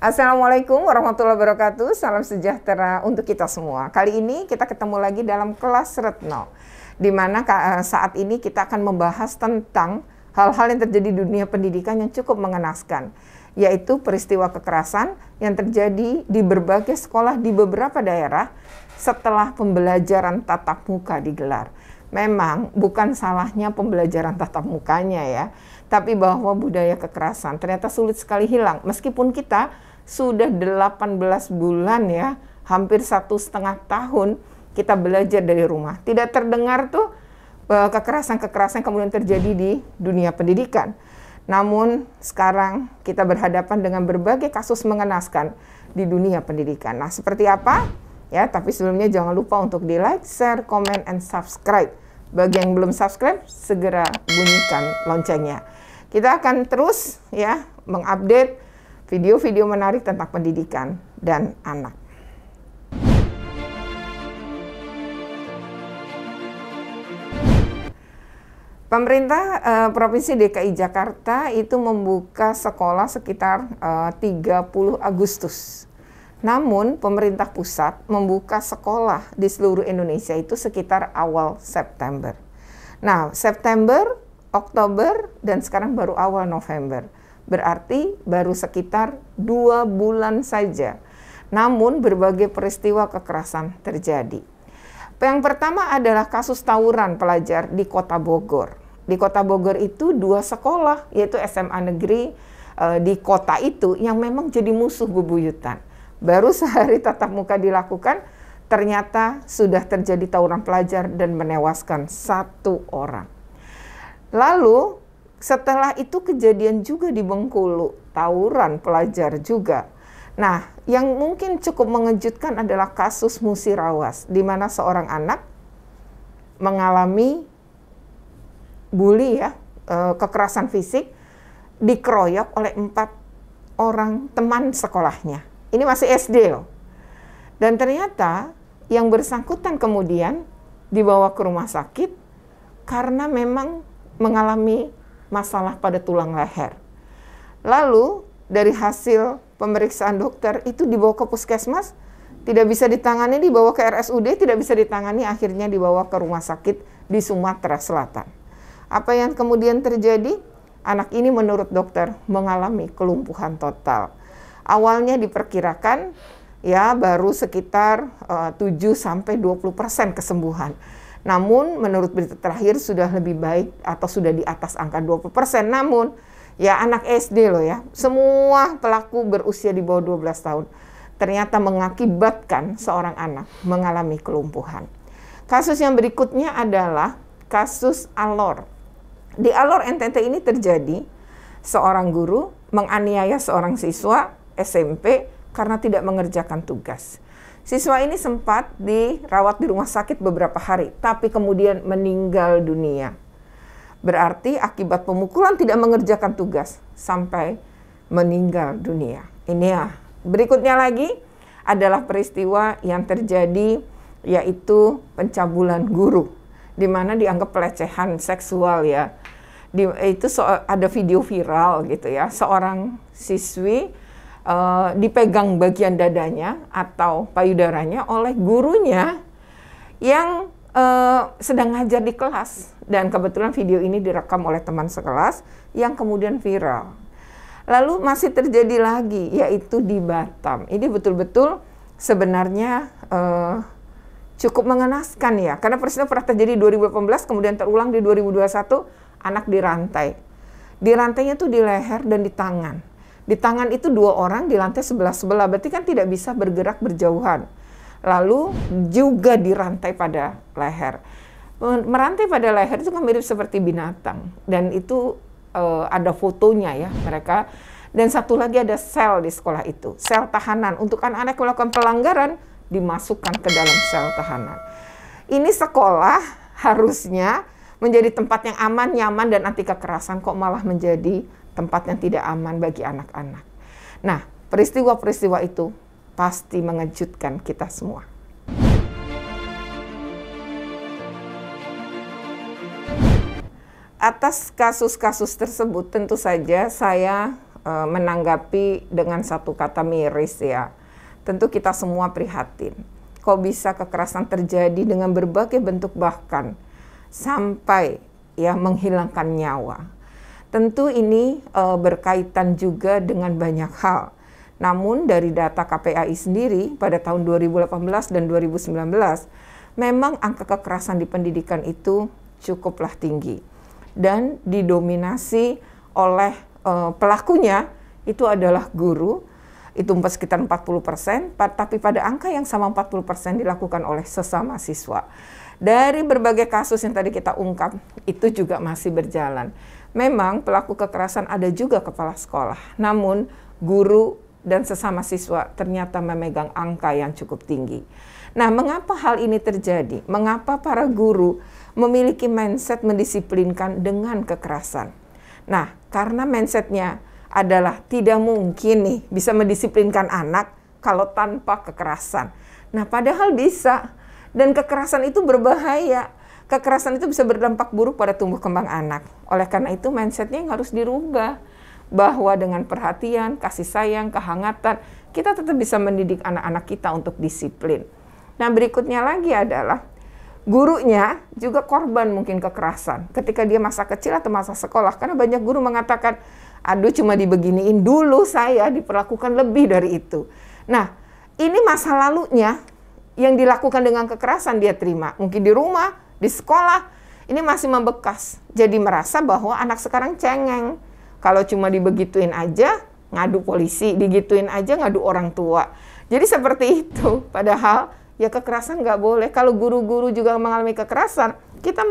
Assalamualaikum warahmatullahi wabarakatuh. Salam sejahtera untuk kita semua. Kali ini kita ketemu lagi dalam kelas Retno, di mana saat ini kita akan membahas tentang hal-hal yang terjadi di dunia pendidikan yang cukup mengenaskan, yaitu peristiwa kekerasan yang terjadi di berbagai sekolah di beberapa daerah setelah pembelajaran tatap muka digelar. Memang bukan salahnya pembelajaran tatap mukanya ya, tapi bahwa budaya kekerasan ternyata sulit sekali hilang. Meskipun kita sudah 18 bulan ya, hampir 1,5 tahun kita belajar dari rumah. Tidak terdengar tuh kekerasan-kekerasan yang kemudian terjadi di dunia pendidikan. Namun sekarang kita berhadapan dengan berbagai kasus mengenaskan di dunia pendidikan. Nah, seperti apa? Ya, tapi sebelumnya jangan lupa untuk di-like, share, comment, and subscribe. Bagi yang belum subscribe, segera bunyikan loncengnya. Kita akan terus ya mengupdate video-video menarik tentang pendidikan dan anak. Pemerintah Provinsi DKI Jakarta itu membuka sekolah sekitar 30 Agustus. Namun pemerintah pusat membuka sekolah di seluruh Indonesia itu sekitar awal September. Nah, September, Oktober, dan sekarang baru awal November. Berarti baru sekitar 2 bulan saja. Namun berbagai peristiwa kekerasan terjadi. Yang pertama adalah kasus tawuran pelajar di Kota Bogor. Di Kota Bogor itu 2 sekolah, yaitu SMA negeri di kota itu yang memang jadi musuh bebuyutan. Baru sehari tatap muka dilakukan, ternyata sudah terjadi tawuran pelajar dan menewaskan 1 orang. Lalu setelah itu kejadian juga di Bengkulu, tawuran pelajar juga. Nah, yang mungkin cukup mengejutkan adalah kasus Musirawas, di mana seorang anak mengalami bully ya, kekerasan fisik, dikeroyok oleh 4 orang teman sekolahnya. Ini masih SD loh. Dan ternyata yang bersangkutan kemudian dibawa ke rumah sakit karena memang mengalami masalah pada tulang leher. Lalu dari hasil pemeriksaan dokter itu dibawa ke puskesmas, tidak bisa ditangani, dibawa ke RSUD, tidak bisa ditangani, akhirnya dibawa ke rumah sakit di Sumatera Selatan. Apa yang kemudian terjadi? Anak ini menurut dokter mengalami kelumpuhan total. Awalnya diperkirakan ya baru sekitar 7-20% kesembuhan. Namun menurut berita terakhir sudah lebih baik atau sudah di atas angka 20%. Namun ya anak SD loh ya, semua pelaku berusia di bawah 12 tahun. Ternyata mengakibatkan seorang anak mengalami kelumpuhan. Kasus yang berikutnya adalah kasus Alor. Di Alor NTT ini terjadi seorang guru menganiaya seorang siswa SMP karena tidak mengerjakan tugas. Siswa ini sempat dirawat di rumah sakit beberapa hari, tapi kemudian meninggal dunia. Berarti akibat pemukulan tidak mengerjakan tugas sampai meninggal dunia. Ini ya. Berikutnya lagi adalah peristiwa yang terjadi yaitu pencabulan guru, di mana dianggap pelecehan seksual ya. Itu ada video viral gitu ya, seorang siswi dipegang bagian dadanya atau payudaranya oleh gurunya yang sedang ngajar di kelas, dan kebetulan video ini direkam oleh teman sekelas yang kemudian viral. Lalu masih terjadi lagi yaitu di Batam. Ini betul-betul sebenarnya cukup mengenaskan ya, karena peristiwa pernah terjadi 2018 kemudian terulang di 2021. Anak dirantai. Dirantainya tuh di leher dan di tangan. Di tangan itu 2 orang, di lantai sebelah-sebelah, berarti kan tidak bisa bergerak berjauhan. Lalu juga dirantai pada leher. Merantai pada leher itu kan mirip seperti binatang, dan itu ada fotonya ya mereka. Dan satu lagi ada sel di sekolah itu, sel tahanan. Untuk anak-anak yang melakukan pelanggaran dimasukkan ke dalam sel tahanan. Ini sekolah harusnya menjadi tempat yang aman, nyaman, dan anti kekerasan, kok malah menjadi tempat yang tidak aman bagi anak-anak. Nah, peristiwa-peristiwa itu pasti mengejutkan kita semua. Atas kasus-kasus tersebut tentu saja saya menanggapi dengan satu kata miris ya. Tentu kita semua prihatin. Kok bisa kekerasan terjadi dengan berbagai bentuk, bahkan sampai ya menghilangkan nyawa. Tentu ini berkaitan juga dengan banyak hal. Namun dari data KPAI sendiri pada tahun 2018 dan 2019 memang angka kekerasan di pendidikan itu cukuplah tinggi dan didominasi oleh pelakunya itu adalah guru. Itu sekitar 40%, tapi pada angka yang sama 40% dilakukan oleh sesama siswa. Dari berbagai kasus yang tadi kita ungkap, itu juga masih berjalan. Memang pelaku kekerasan ada juga kepala sekolah, namun guru dan sesama siswa ternyata memegang angka yang cukup tinggi. Nah, mengapa hal ini terjadi? Mengapa para guru memiliki mindset mendisiplinkan dengan kekerasan? Nah, karena mindsetnya adalah tidak mungkin nih bisa mendisiplinkan anak kalau tanpa kekerasan. Nah, padahal bisa. Dan kekerasan itu berbahaya. Kekerasan itu bisa berdampak buruk pada tumbuh kembang anak. Oleh karena itu mindsetnya yang harus dirubah. Bahwa dengan perhatian, kasih sayang, kehangatan, kita tetap bisa mendidik anak-anak kita untuk disiplin. Nah, berikutnya lagi adalah gurunya juga korban mungkin kekerasan ketika dia masa kecil atau masa sekolah. Karena banyak guru mengatakan, aduh cuma dibeginiin, dulu saya diperlakukan lebih dari itu. Nah, ini masa lalunya yang dilakukan dengan kekerasan dia terima. Mungkin di rumah, di sekolah, ini masih membekas. Jadi merasa bahwa anak sekarang cengeng. Kalau cuma dibegituin aja, ngadu polisi, digituin aja ngadu orang tua. Jadi seperti itu. Padahal ya kekerasan nggak boleh. Kalau guru-guru juga mengalami kekerasan, kita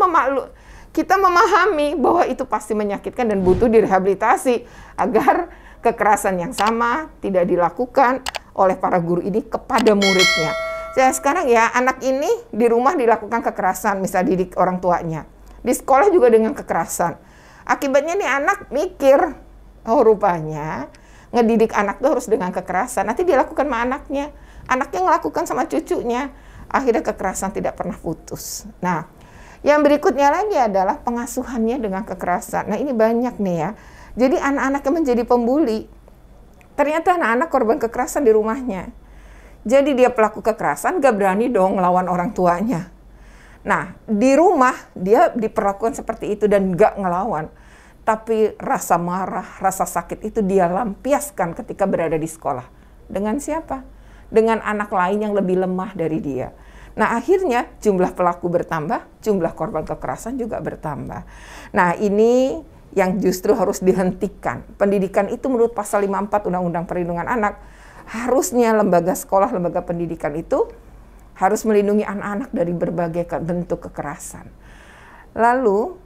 memahami bahwa itu pasti menyakitkan dan butuh direhabilitasi agar kekerasan yang sama tidak dilakukan oleh para guru ini kepada muridnya. Sekarang ya anak ini di rumah dilakukan kekerasan, misalnya didik orang tuanya. Di sekolah juga dengan kekerasan. Akibatnya nih anak mikir, oh rupanya ngedidik anak tuh harus dengan kekerasan. Nanti dia lakukan sama anaknya. Anaknya ngelakukan sama cucunya. Akhirnya kekerasan tidak pernah putus. Nah, yang berikutnya lagi adalah pengasuhannya dengan kekerasan. Nah, ini banyak nih ya. Jadi anak-anak yang menjadi pembuli, ternyata anak-anak korban kekerasan di rumahnya. Jadi dia pelaku kekerasan, gak berani dong ngelawan orang tuanya. Nah, di rumah dia diperlakukan seperti itu dan gak ngelawan. Tapi rasa marah, rasa sakit itu dia lampiaskan ketika berada di sekolah. Dengan siapa? Dengan anak lain yang lebih lemah dari dia. Nah, akhirnya jumlah pelaku bertambah, jumlah korban kekerasan juga bertambah. Nah, ini yang justru harus dihentikan. Pendidikan itu menurut pasal 54 Undang-Undang Perlindungan Anak, harusnya lembaga sekolah, lembaga pendidikan itu harus melindungi anak-anak dari berbagai bentuk kekerasan. Lalu,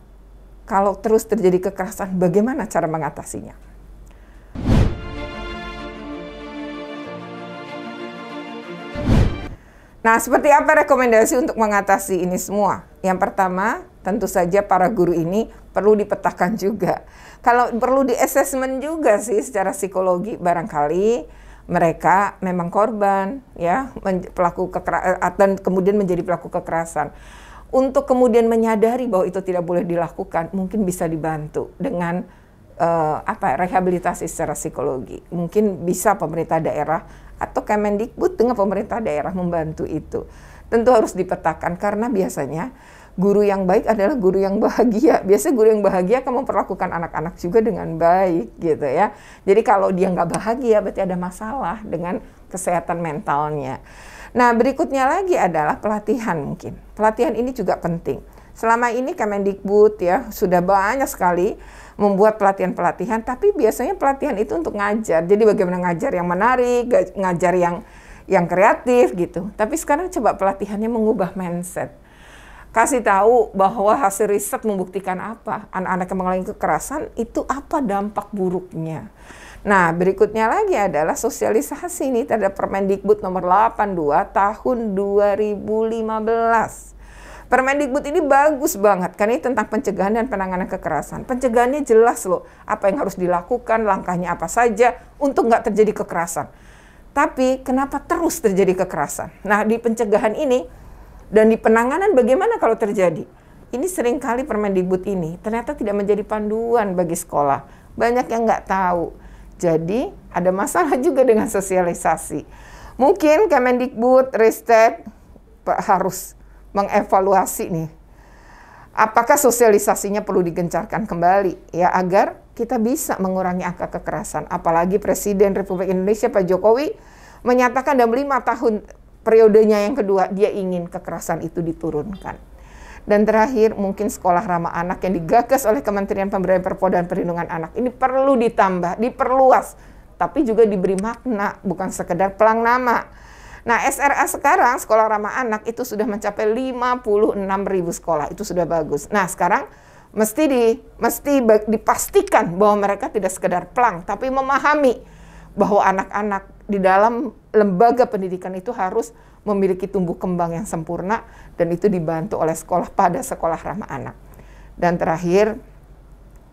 kalau terus terjadi kekerasan, bagaimana cara mengatasinya? Nah, seperti apa rekomendasi untuk mengatasi ini semua? Yang pertama, tentu saja para guru ini perlu dipetakan juga. Kalau perlu di-assessment juga sih secara psikologi, barangkali mereka memang korban, ya, pelaku kekerasan dan kemudian menjadi pelaku kekerasan. Untuk kemudian menyadari bahwa itu tidak boleh dilakukan, mungkin bisa dibantu dengan rehabilitasi secara psikologi. Mungkin bisa pemerintah daerah atau Kemendikbud dengan pemerintah daerah membantu itu. Tentu harus dipetakan karena biasanya guru yang baik adalah guru yang bahagia. Biasanya guru yang bahagia akan memperlakukan anak-anak juga dengan baik gitu ya. Jadi kalau dia nggak bahagia berarti ada masalah dengan kesehatan mentalnya. Nah, berikutnya lagi adalah pelatihan mungkin. Pelatihan ini juga penting. Selama ini Kemendikbud ya sudah banyak sekali membuat pelatihan-pelatihan, tapi biasanya pelatihan itu untuk ngajar. Jadi bagaimana ngajar yang menarik, ngajar yang kreatif gitu. Tapi sekarang coba pelatihannya mengubah mindset. Kasih tahu bahwa hasil riset membuktikan apa? Anak-anak yang mengalami kekerasan itu apa dampak buruknya. Nah, berikutnya lagi adalah sosialisasi ini terhadap Permendikbud nomor 82 tahun 2015. Permendikbud ini bagus banget, karena ini tentang pencegahan dan penanganan kekerasan. Pencegahannya jelas loh, apa yang harus dilakukan, langkahnya apa saja untuk nggak terjadi kekerasan. Tapi kenapa terus terjadi kekerasan? Nah, di pencegahan ini dan di penanganan bagaimana kalau terjadi? Ini seringkali Permendikbud ini ternyata tidak menjadi panduan bagi sekolah. Banyak yang nggak tahu. Jadi ada masalah juga dengan sosialisasi. Mungkin Kemendikbud, Ristek harus mengevaluasi nih. Apakah sosialisasinya perlu digencarkan kembali ya agar kita bisa mengurangi angka kekerasan. Apalagi Presiden Republik Indonesia Pak Jokowi menyatakan dalam 5 tahun periodenya yang kedua dia ingin kekerasan itu diturunkan. Dan terakhir mungkin sekolah ramah anak yang digagas oleh Kementerian Pemberdayaan Perempuan dan Perlindungan Anak ini perlu ditambah, diperluas, tapi juga diberi makna, bukan sekedar pelang nama. Nah, SRA sekarang, sekolah ramah anak, itu sudah mencapai 56.000 sekolah. Itu sudah bagus. Nah, sekarang mesti dipastikan bahwa mereka tidak sekedar pelang, tapi memahami bahwa anak-anak di dalam lembaga pendidikan itu harus memiliki tumbuh kembang yang sempurna, dan itu dibantu oleh sekolah pada sekolah ramah anak. Dan terakhir,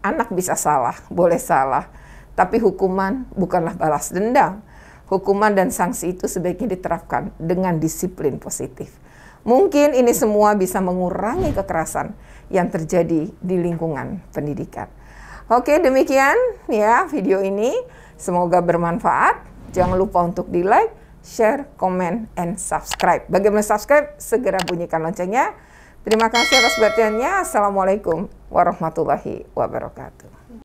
anak bisa salah, boleh salah, tapi hukuman bukanlah balas dendam. Hukuman dan sanksi itu sebaiknya diterapkan dengan disiplin positif. Mungkin ini semua bisa mengurangi kekerasan yang terjadi di lingkungan pendidikan. Oke, demikian ya video ini. Semoga bermanfaat. Jangan lupa untuk di-like, share, komen, and subscribe. Bagaimana subscribe? Segera bunyikan loncengnya. Terima kasih atas perhatiannya. Assalamualaikum warahmatullahi wabarakatuh.